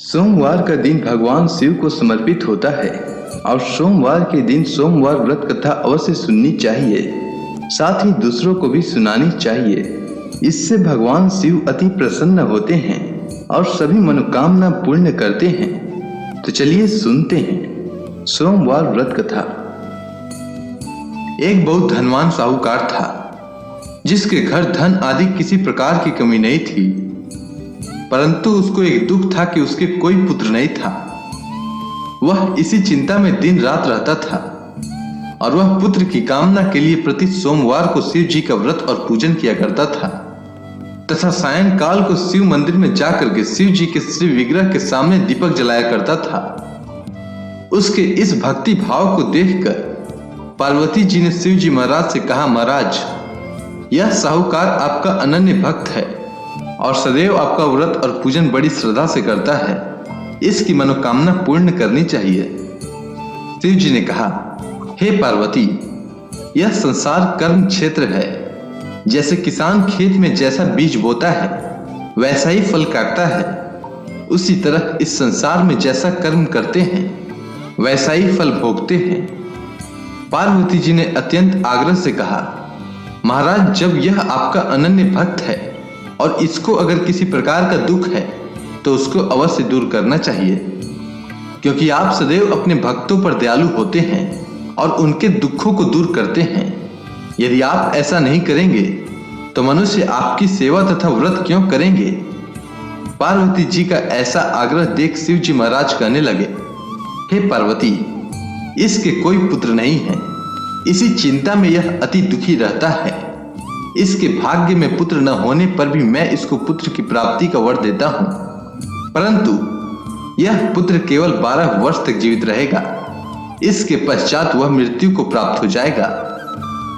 सोमवार का दिन भगवान शिव को समर्पित होता है और सोमवार के दिन सोमवार व्रत कथा अवश्य सुननी चाहिए। साथ ही दूसरों को भी सुनानी चाहिए। इससे भगवान शिव अति प्रसन्न होते हैं और सभी मनोकामना पूर्ण करते हैं। तो चलिए सुनते हैं सोमवार व्रत कथा। एक बहुत धनवान साहूकार था जिसके घर धन आदि किसी प्रकार की कमी नहीं थी, परंतु उसको एक दुख था कि उसके कोई पुत्र नहीं था। वह इसी चिंता में दिन रात रहता था और वह पुत्र की कामना के लिए प्रति सोमवार को शिव जी का व्रत और पूजन किया करता था तथा सायंकाल को शिव मंदिर में जाकर के शिव जी के श्री विग्रह के सामने दीपक जलाया करता था। उसके इस भक्ति भाव को देखकर पार्वती जी ने शिव जी महाराज से कहा, महाराज, यह साहूकार आपका अनन्य भक्त है और सदैव आपका व्रत और पूजन बड़ी श्रद्धा से करता है। इसकी मनोकामना पूर्ण करनी चाहिए। शिव जी ने कहा, हे पार्वती, यह संसार कर्म क्षेत्र है। जैसे किसान खेत में जैसा बीज बोता है वैसा ही फल काटता है, उसी तरह इस संसार में जैसा कर्म करते हैं वैसा ही फल भोगते हैं। पार्वती जी ने अत्यंत आग्रह से कहा, महाराज, जब यह आपका अनन्य भक्त है और इसको अगर किसी प्रकार का दुख है तो उसको अवश्य दूर करना चाहिए, क्योंकि आप सदैव अपने भक्तों पर दयालु होते हैं और उनके दुखों को दूर करते हैं। यदि आप ऐसा नहीं करेंगे तो मनुष्य आपकी सेवा तथा व्रत क्यों करेंगे? पार्वती जी का ऐसा आग्रह देख शिव जी महाराज कहने लगे, हे पार्वती, इसके कोई पुत्र नहीं है। इसी चिंता में यह अति दुखी रहता है। इसके भाग्य में पुत्र न होने पर भी मैं इसको पुत्र की प्राप्ति का वर देता हूं, परंतु यह पुत्र केवल 12 वर्ष तक जीवित रहेगा। इसके पश्चात वह मृत्यु को प्राप्त हो जाएगा।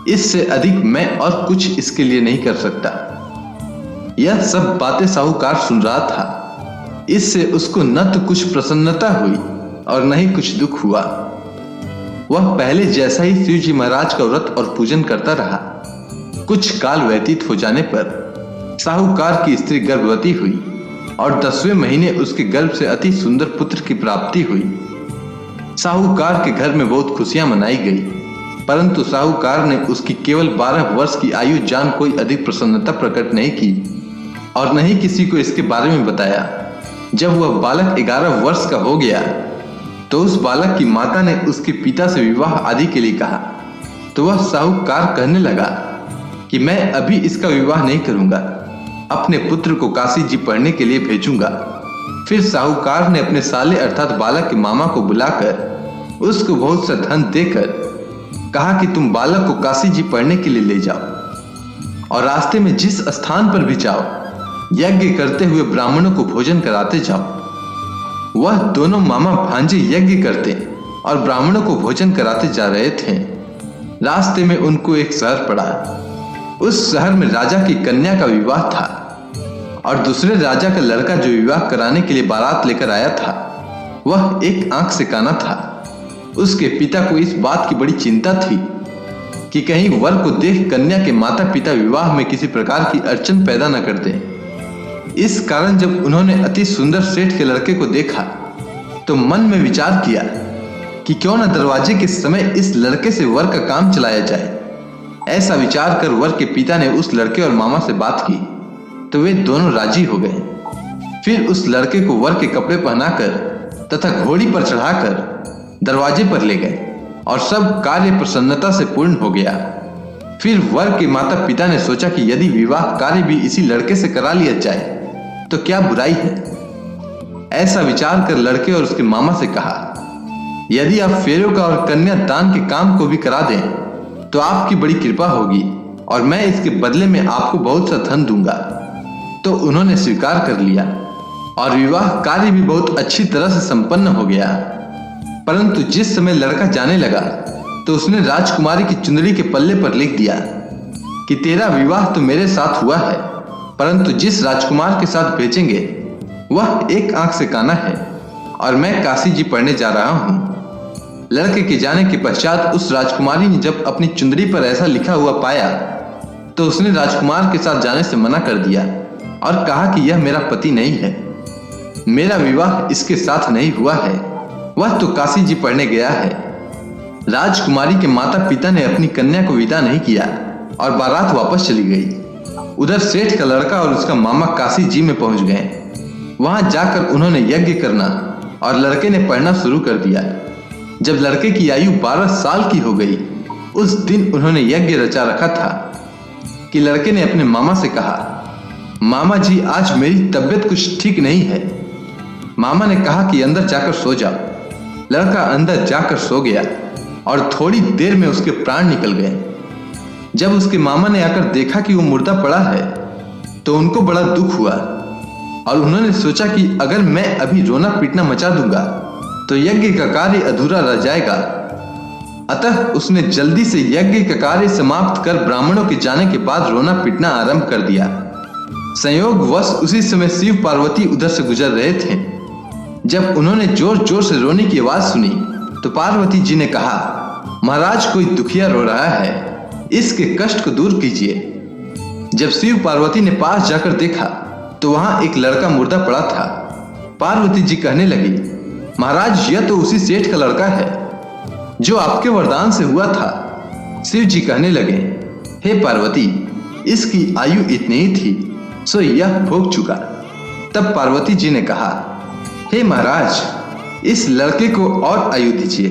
इससे अधिक मैं और कुछ इसके लिए नहीं कर सकता। यह सब बातें साहूकार सुन रहा था। इससे उसको न तो कुछ प्रसन्नता हुई और न ही कुछ दुख हुआ। वह पहले जैसा ही शिव जी महाराज का व्रत और पूजन करता रहा। कुछ काल व्यतीत हो जाने पर साहूकार की स्त्री गर्भवती हुई और 10वें महीने उसके गर्भ से अति सुंदर पुत्र की प्राप्ति हुई। साहूकार के घर में बहुत खुशियां मनाई गई, परंतु साहूकार ने उसकी केवल 12 वर्ष की आयु जान कोई अधिक प्रसन्नता प्रकट नहीं की और न ही किसी को इसके बारे में बताया। जब वह बालक 11 वर्ष का हो गया तो उस बालक की माता ने उसके पिता से विवाह आदि के लिए कहा, तो वह साहूकार कहने लगा कि मैं अभी इसका विवाह नहीं करूंगा, अपने पुत्र को काशी जी पढ़ने के लिए भेजूंगा। फिर साहूकार ने अपने साले अर्थात बालक के मामा को बुलाकर उसको बहुत सा धन देकर कहा कि तुम बालक को काशी जी पढ़ने के लिए ले जाओ और रास्ते में जिस स्थान पर भी जाओ यज्ञ करते हुए ब्राह्मणों को भोजन कराते जाओ। वह दोनों मामा भांजे यज्ञ करते और ब्राह्मणों को भोजन कराते जा रहे थे। रास्ते में उनको एक शहर पड़ा। उस शहर में राजा की कन्या का विवाह था और दूसरे राजा का लड़का जो विवाह कराने के लिए बारात लेकर आया था वह एक आंख से काना था। उसके पिता को इस बात की बड़ी चिंता थी कि कहीं वर को देख कन्या के माता पिता विवाह में किसी प्रकार की अड़चन पैदा न कर दें। इस कारण जब उन्होंने अति सुंदर सेठ के लड़के को देखा तो मन में विचार किया कि क्यों न दरवाजे के समय इस लड़के से वर का काम चलाया जाए। ऐसा विचार कर वर के पिता ने उस लड़के और मामा से बात की तो वे दोनों राजी हो गए। फिर उस लड़के को वर के कपड़े पहनाकर तथा घोड़ी पर चढ़ाकर दरवाजे पर ले गए और सब कार्य प्रसन्नता से पूर्ण हो गया। फिर वर के माता पिता ने सोचा कि यदि विवाह कार्य भी इसी लड़के से करा लिया जाए तो क्या बुराई है। ऐसा विचार कर लड़के और उसके मामा से कहा, यदि आप फेरों का और कन्या दान के काम को भी करा दें तो आपकी बड़ी कृपा होगी और मैं इसके बदले में आपको बहुत सा धन दूंगा। तो उन्होंने स्वीकार कर लिया और विवाह कार्य भी बहुत अच्छी तरह से संपन्न हो गया। परंतु जिस समय लड़का जाने लगा तो उसने राजकुमारी की चुंदड़ी के पल्ले पर लिख दिया कि तेरा विवाह तो मेरे साथ हुआ है, परंतु जिस राजकुमार के साथ भेजेंगे वह एक आंख से काना है और मैं काशी जी पढ़ने जा रहा हूँ। लड़के के जाने के पश्चात उस राजकुमारी ने जब अपनी चुंदड़ी पर ऐसा लिखा हुआ पाया तो उसने राजकुमार के साथ जाने से मना कर दिया और कहा कि यह मेरा पति नहीं है। मेरा विवाह इसके साथ नहीं हुआ है, वह तो काशी जी पढ़ने गया है। राजकुमारी के माता पिता ने अपनी कन्या को विदा नहीं किया और बारात वापस चली गई। उधर सेठ का लड़का और उसका मामा काशी जी में पहुंच गए। वहां जाकर उन्होंने यज्ञ करना और लड़के ने पढ़ना शुरू कर दिया। जब लड़के की आयु 12 साल की हो गई, उस दिन उन्होंने यज्ञ रचा रखा था कि लड़के ने अपने मामा से कहा, मामा जी आज मेरी तबीयत कुछ ठीक नहीं है। मामा ने कहा कि अंदर जाकर सो जाओ। लड़का अंदर जाकर सो गया और थोड़ी देर में उसके प्राण निकल गए। जब उसके मामा ने आकर देखा कि वो मुर्दा पड़ा है तो उनको बड़ा दुख हुआ और उन्होंने सोचा कि अगर मैं अभी रोना पीटना मचा दूंगा तो यज्ञ का कार्य अधूरा रह जाएगा। अतः उसने जल्दी से यज्ञ का कार्य समाप्त कर ब्राह्मणों के जाने के बाद रोना पीटना आरंभ कर दिया। संयोगवश उसी समय शिव पार्वती उधर से गुजर रहे थे। जब उन्होंने जोर जोर से रोने की आवाज सुनी तो पार्वती जी ने कहा, महाराज कोई दुखिया रो रहा है, इसके कष्ट को दूर कीजिए। जब शिव पार्वती ने पास जाकर देखा तो वहां एक लड़का मुर्दा पड़ा था। पार्वती जी कहने लगी, महाराज यह तो उसी सेठ का लड़का है जो आपके वरदान से हुआ था। शिव जी कहने लगे, हे पार्वती, इसकी आयु इतनी ही थी, सो यह भोग चुका। तब पार्वती जी ने कहा, हे महाराज, इस लड़के को और आयु दीजिए,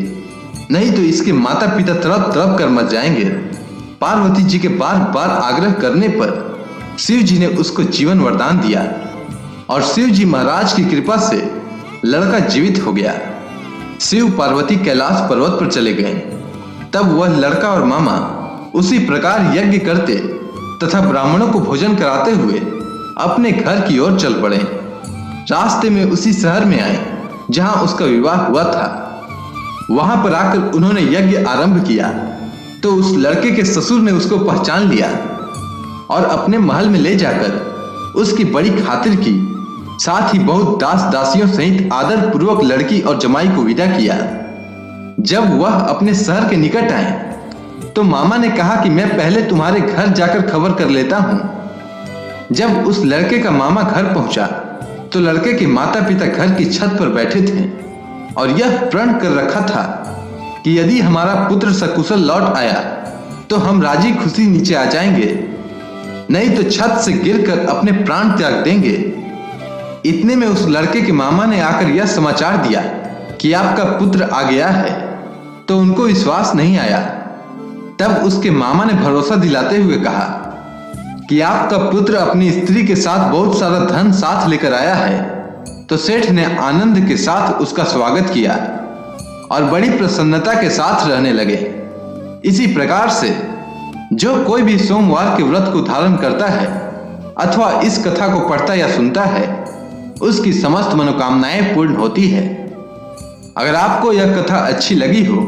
नहीं तो इसके माता पिता तड़प तड़प कर मर जाएंगे। पार्वती जी के बार बार आग्रह करने पर शिव जी ने उसको जीवन वरदान दिया और शिव जी महाराज की कृपा से लड़का जीवित हो गया। शिव पार्वती कैलाश पर्वत पर चले गए। तब वह लड़का और मामा उसी प्रकार यज्ञ करते तथा ब्राह्मणों को भोजन कराते हुए अपने घर की ओर चल पड़े। रास्ते में उसी शहर में आए जहां उसका विवाह हुआ था। वहां पर आकर उन्होंने यज्ञ आरंभ किया तो उस लड़के के ससुर ने उसको पहचान लिया और अपने महल में ले जाकर उसकी बड़ी खातिर की। साथ ही बहुत दास दासियों सहित आदर पूर्वक लड़की और जमाई को विदा किया। जब वह अपने शहर के निकट आए तो मामा ने कहा कि मैं पहले तुम्हारे घर जाकर खबर कर लेता हूं। जब उस लड़के का मामा घर पहुंचा तो लड़के के माता पिता घर की छत पर बैठे थे और यह प्रण कर रखा था कि यदि हमारा पुत्र सकुशल लौट आया तो हम राजी खुशी नीचे आ जाएंगे, नहीं तो छत से गिरकर अपने प्राण त्याग देंगे। इतने में उस लड़के के मामा ने आकर यह समाचार दिया कि आपका पुत्र आ गया है, तो उनको विश्वास नहीं आया। तब उसके मामा ने भरोसा दिलाते हुए कहा कि आपका पुत्र अपनी स्त्री के साथ बहुत सारा धन साथ लेकर आया है। तो सेठ ने आनंद के साथ उसका स्वागत किया और बड़ी प्रसन्नता के साथ रहने लगे। इसी प्रकार से जो कोई भी सोमवार के व्रत को धारण करता है अथवा इस कथा को पढ़ता या सुनता है, उसकी समस्त मनोकामनाएं पूर्ण होती है। अगर आपको यह कथा अच्छी लगी हो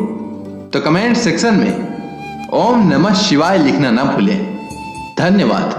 तो कमेंट सेक्शन में ओम नमः शिवाय लिखना ना भूलें। धन्यवाद।